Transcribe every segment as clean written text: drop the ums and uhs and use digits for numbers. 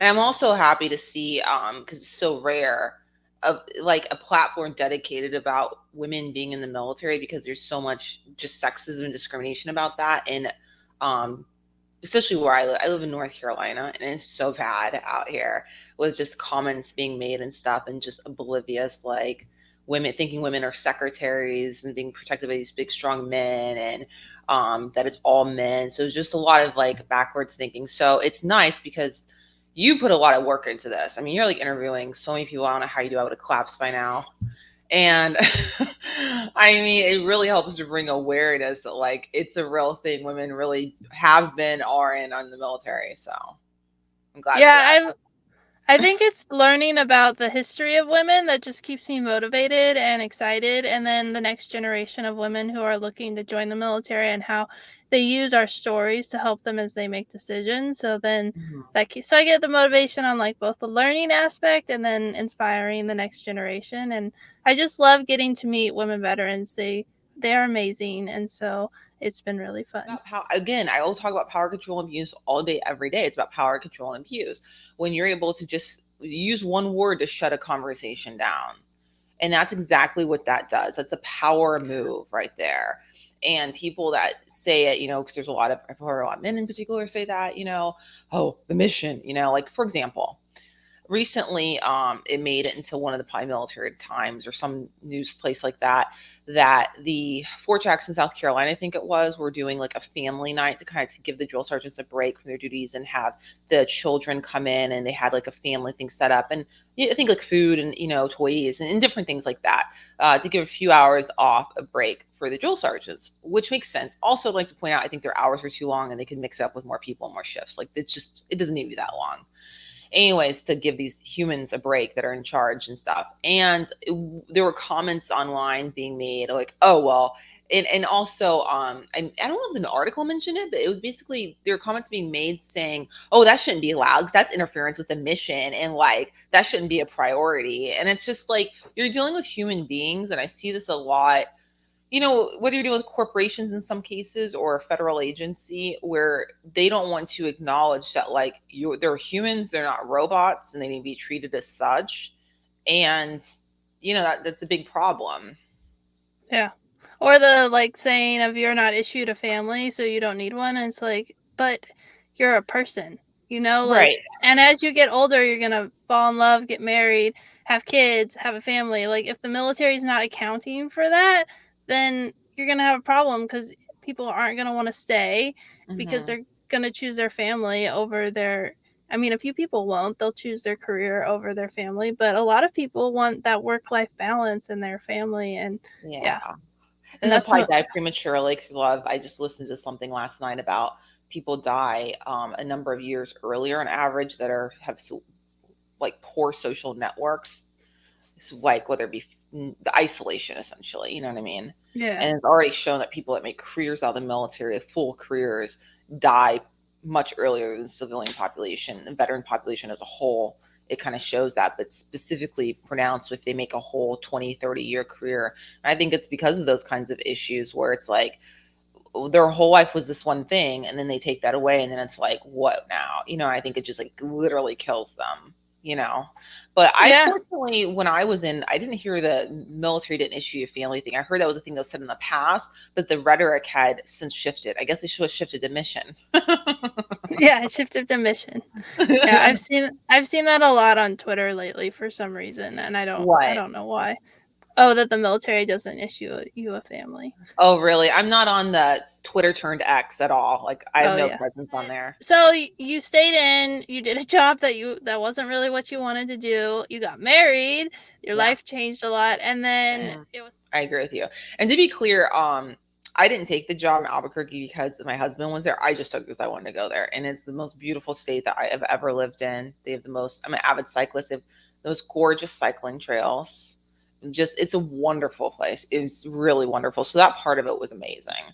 And I'm also happy to see, because it's so rare, of like a platform dedicated about women being in the military, because there's so much just sexism and discrimination about that. And um, especially where I live. I live in North Carolina, and it's so bad out here with just comments being made and stuff, and just oblivious, like women thinking women are secretaries and being protected by these big strong men, and that it's all men. So it's just a lot of like backwards thinking. So it's nice because you put a lot of work into this. I mean, you're like interviewing so many people. I don't know how you do. I would have collapsed by now. And I mean, it really helps to bring awareness that like it's a real thing. Women really have been, are in on the military. So I'm glad for Yeah, that. I think it's learning about the history of women that just keeps me motivated and excited. And then the next generation of women who are looking to join the military and how they use our stories to help them as they make decisions. So then Mhm. so I get the motivation on like both the learning aspect and then inspiring the next generation. And I just love getting to meet women veterans. They are amazing. And so it's been really fun. About power again, I will talk about power control and abuse all day, every day. It's about power control and abuse. When you're able to just use one word to shut a conversation down. And that's exactly what that does. That's a power move right there. And people that say it, because there's a lot of, I've heard a lot of men in particular say that, oh, the mission, like for example, recently it made it into one of the probably military times or some news place like that, that the Fort Jackson, South Carolina, I think it was, were doing like a family night to kind of give the drill sergeants a break from their duties and have the children come in, and they had like a family thing set up, and I think like food and toys and different things like that, to give a few hours off a break for the drill sergeants, which makes sense. Also, I'd like to point out, I think their hours were too long and they could mix it up with more people and more shifts. Like it doesn't need to be that long anyways, to give these humans a break that are in charge and stuff. And there were comments online being made like, oh well, and also I don't know if an article mentioned it, but it was basically there were comments being made saying, oh, that shouldn't be allowed because that's interference with the mission, and like that shouldn't be a priority. And it's just like you're dealing with human beings, and I see this a lot, whether you're dealing with corporations in some cases or a federal agency where they don't want to acknowledge that like they're humans, they're not robots, and they need to be treated as such. And that's a big problem. Yeah. Or the like saying of you're not issued a family, so you don't need one. And it's like, but you're a person, like, Right. and as you get older, you're going to fall in love, get married, have kids, have a family. Like, if the military is not accounting for that, then you're going to have a problem because people aren't going to want to stay because Hmm. they're going to choose their family over their. I mean, a few people won't. They'll choose their career over their family, but a lot of people want that work life balance in their family. And Yeah. yeah, And and they'll that's probably what. die prematurely because a lot of, I just listened to something last night about people die a number of years earlier on average that have like poor social networks. So like whether it be the isolation, essentially, you know what I mean? Yeah. And it's already shown that people that make careers out of the military, full careers, die much earlier than the civilian population and veteran population as a whole. It kind of shows that, but specifically pronounced if they make a whole 20, 30-year career. And I think it's because of those kinds of issues where it's like their whole life was this one thing, and then they take that away, and then it's like, what now? I think it just like literally kills them. But I Yeah. fortunately, when I was in, I didn't hear the military didn't issue a family thing. I heard that was a thing that was said in the past, but the rhetoric had since shifted. I guess they should have shifted to mission. Yeah, it shifted to mission. Yeah, I've seen that a lot on Twitter lately for some reason, and I What? don't know why. Oh, that the military doesn't issue you a family. Oh, really? I'm not on the Twitter turned X at all. Like, I have Oh no yeah. presence on there. So you stayed in, you did a job that wasn't really what you wanted to do. You got married, your Yeah. life changed a lot, and then Mhm. it was. I agree with you. And to be clear, I didn't take the job in Albuquerque because my husband was there. I just took because I wanted to go there. And it's the most beautiful state that I have ever lived in. They have the most, I'm an avid cyclist. They have those gorgeous cycling trails. Just, it's a wonderful place. It's really wonderful. So that part of it was amazing.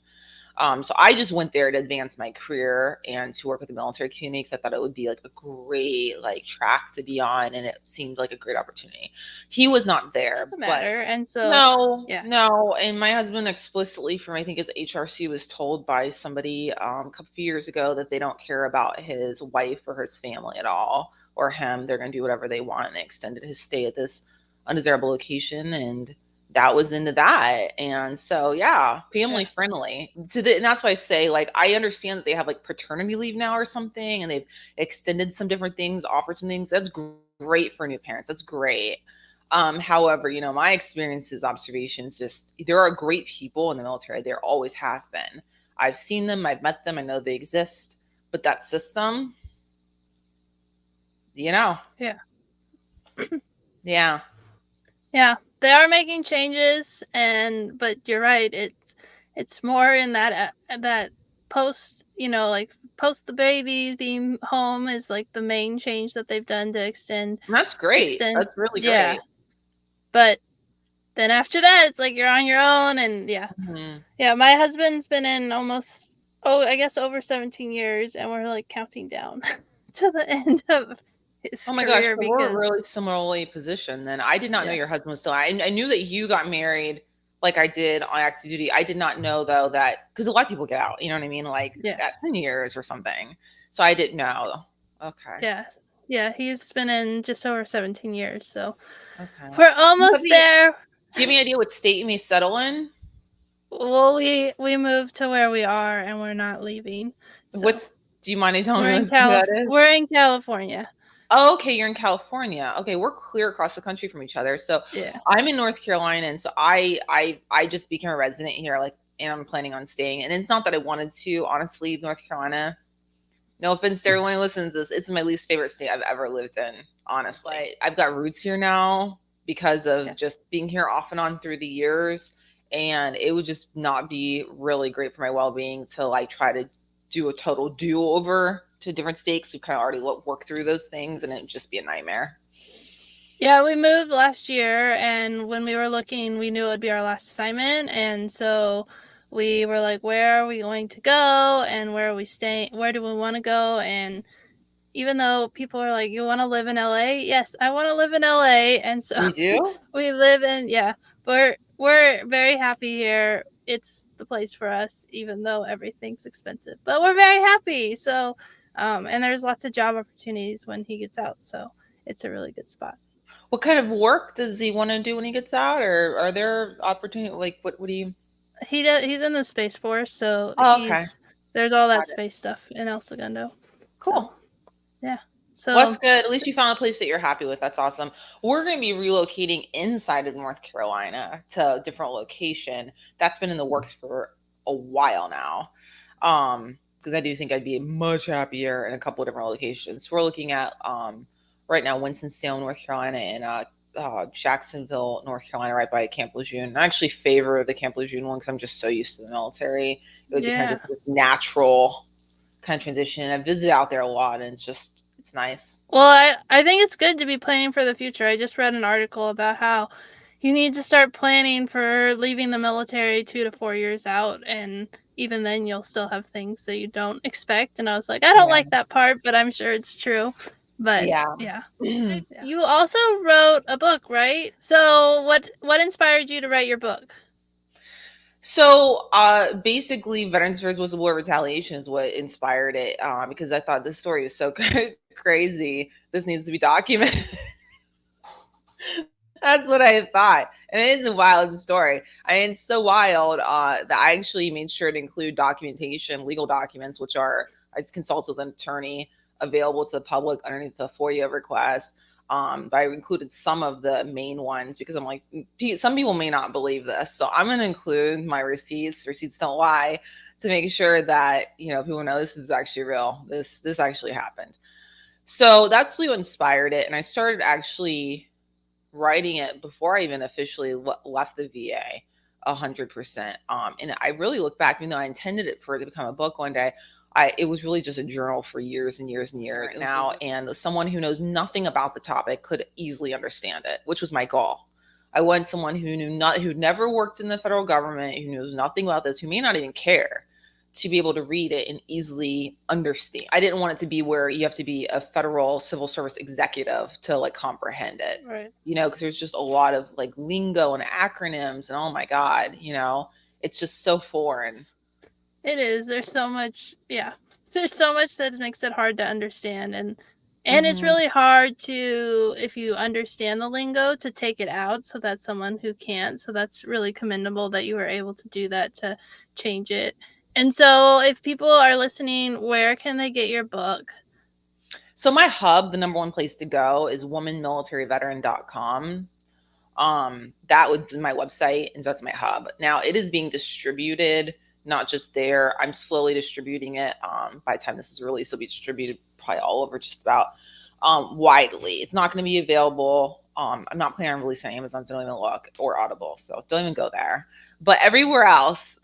So I just went there to advance my career and to work with the military community because I thought it would be like a great like track to be on, and it seemed like a great opportunity. He was not It there, doesn't but matter, and so no, yeah. no. And my husband explicitly, from I think his HRC, was told by somebody a couple few years ago that they don't care about his wife or his family at all or him, they're going to do whatever they want. And they extended his stay at this undesirable location, and that was into that. And so, yeah, family friendly. And that's why I say, like, I understand that they have like paternity leave now or something, and they've extended some different things, offered some things. That's great for new parents. That's great. However, my experiences, observations, just there are great people in the military. There always have been. I've seen them, I've met them, I know they exist, but that system, Yeah. Yeah. Yeah. They are making changes, but you're right. It's more in that post, like post the babies being home is like the main change that they've done to extend. That's great. That's really Yeah. great. But then after that, it's like you're on your own, and yeah. My husband's been in almost, I guess over 17 years, and we're like counting down to the end of his Oh my gosh, career so we're because really similarly positioned then. I did not know your husband was still. I knew that you got married like I did on active duty. I did not know though that because a lot of people get out, you know what I mean? Like at 10 years or something. So I didn't know. Okay. Yeah, he's been in just over 17 years, so Okay. we're almost there. Do you have any idea what state you may settle in? Well, we moved to where we are, and we're not leaving. So. Do you mind telling me what that is? We're in California. Oh, okay, you're in California. Okay, we're clear across the country from each other. So I'm in North Carolina, and so I just became a resident here, like, and I'm planning on staying. And it's not that I wanted to, honestly. North Carolina, no offense to everyone who listens to this, it's my least favorite state I've ever lived in, honestly. I've got roots here now because of just being here off and on through the years, and it would just not be really great for my well-being to like try to do a total do-over to different states. We kind of already work through those things, and it'd just be a nightmare. Yeah, we moved last year, and when we were looking, we knew it would be our last assignment, and so we were like, where are we going to go, and where are we staying, where do we want to go? And even though people are like, you want to live in LA? Yes, I want to live in LA. And so you do? we live in, we're very happy here. It's the place for us, even though everything's expensive, but we're very happy. So, and there's lots of job opportunities when he gets out. So it's a really good spot. What kind of work does he want to do when he gets out, or are there opportunities? Like, what do you? He's in the Space Force, so okay. There's all that space stuff in El Segundo. Cool. So, so well, that's good. At least you found a place that you're happy with. That's awesome. We're going to be relocating inside of North Carolina to a different location. That's been in the works for a while now. Because I do think I'd be much happier in a couple of different locations. So we're looking at right now Winston-Salem, North Carolina, and Jacksonville, North Carolina, right by Camp Lejeune. I actually favor the Camp Lejeune one because I'm just so used to the military. It would be kind of just natural kind of transition. I've visited out there a lot, and it's nice. Well, I think it's good to be planning for the future. I just read an article about how you need to start planning for leaving the military 2 to 4 years out, and even then you'll still have things that you don't expect. And I was like, I don't like that part, but I'm sure it's true. But yeah. You also wrote a book, right? So what inspired you to write your book? So basically, Veterans Affairs Whistleblower Retaliation is what inspired it, because I thought this story is so crazy. This needs to be documented. That's what I thought. And it is a wild story. I mean, it's so wild that I actually made sure to include documentation, legal documents, which are, I consulted with an attorney, available to the public underneath the FOIA request. But I included some of the main ones because I'm like, some people may not believe this. So I'm going to include my receipts. Receipts don't lie, to make sure that, people know this is actually real. This actually happened. So that's what inspired it. And I started actually writing it before I even officially left the VA 100%. And I really look back, even though I intended it for it to become a book one day, it was really just a journal for years and years and years now. And someone who knows nothing about the topic could easily understand it, which was my goal. I wanted someone who'd never worked in the federal government, who knows nothing about this, who may not even care, to be able to read it and easily understand. I didn't want it to be where you have to be a federal civil service executive to like comprehend it, right? Because there's just a lot of like lingo and acronyms, and oh my God, it's just so foreign. It is. There's so much. Yeah, there's so much that makes it hard to understand, and And it's really hard to, if you understand the lingo, to take it out so that someone who can't. So that's really commendable that you were able to do that to change it. And so if people are listening, where can they get your book? So my hub, the number one place to go is womanmilitaryveteran.com. That would be my website, and so that's my hub. Now it is being distributed, not just there. I'm slowly distributing it. By the time this is released, it'll be distributed probably all over just about widely. It's not going to be available. I'm not planning on releasing on Amazon, so don't even look, or Audible, so don't even go there. But everywhere else,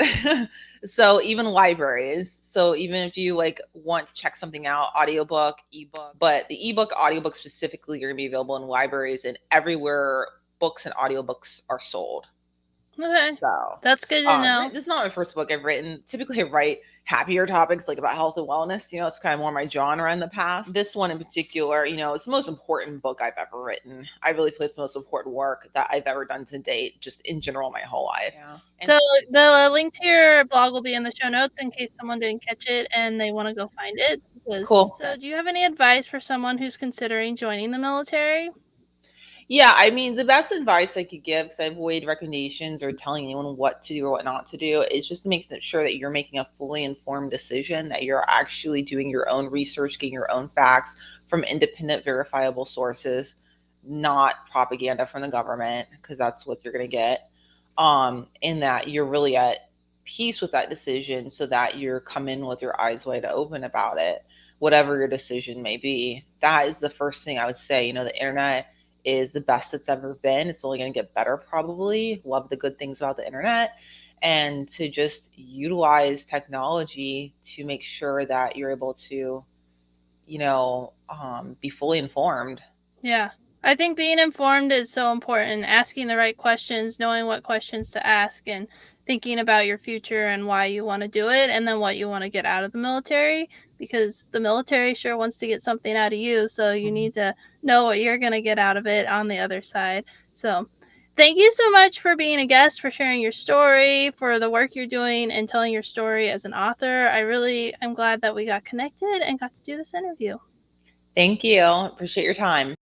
so even libraries. So even if you like want to check something out, audiobook, ebook, but the ebook, audiobook specifically, are going to be available in libraries and everywhere books and audiobooks are sold. Okay. So that's good to know. This is not my first book I've written. Typically I write happier topics like about health and wellness. You know, it's kind of more my genre in the past. This one in particular, you know, it's the most important book I've ever written. I really feel it's the most important work that I've ever done to date, just in general, my whole life. Yeah. So the link to your blog will be in the show notes in case someone didn't catch it and they want to go find it. Cool. So do you have any advice for someone who's considering joining the military? Yeah, I mean, the best advice I could give, because I avoid recommendations or telling anyone what to do or what not to do, is just to make sure that you're making a fully informed decision, that you're actually doing your own research, getting your own facts from independent, verifiable sources, not propaganda from the government, because that's what you're going to get. And that you're really at peace with that decision, so that you're come in with your eyes wide open about it, whatever your decision may be. That is the first thing I would say. You know, the internet is the best it's ever been. It's only going to get better, probably. Love the good things about the internet, and to just utilize technology to make sure that you're able to, you know, be fully informed. Yeah. I think being informed is so important. Asking the right questions, knowing what questions to ask, and thinking about your future and why you want to do it, and then what you want to get out of the military, because the military sure wants to get something out of you. So you need to know what you're going to get out of it on the other side. So thank you so much for being a guest, for sharing your story, for the work you're doing, and telling your story as an author. I'm glad that we got connected and got to do this interview. Thank you. Appreciate your time.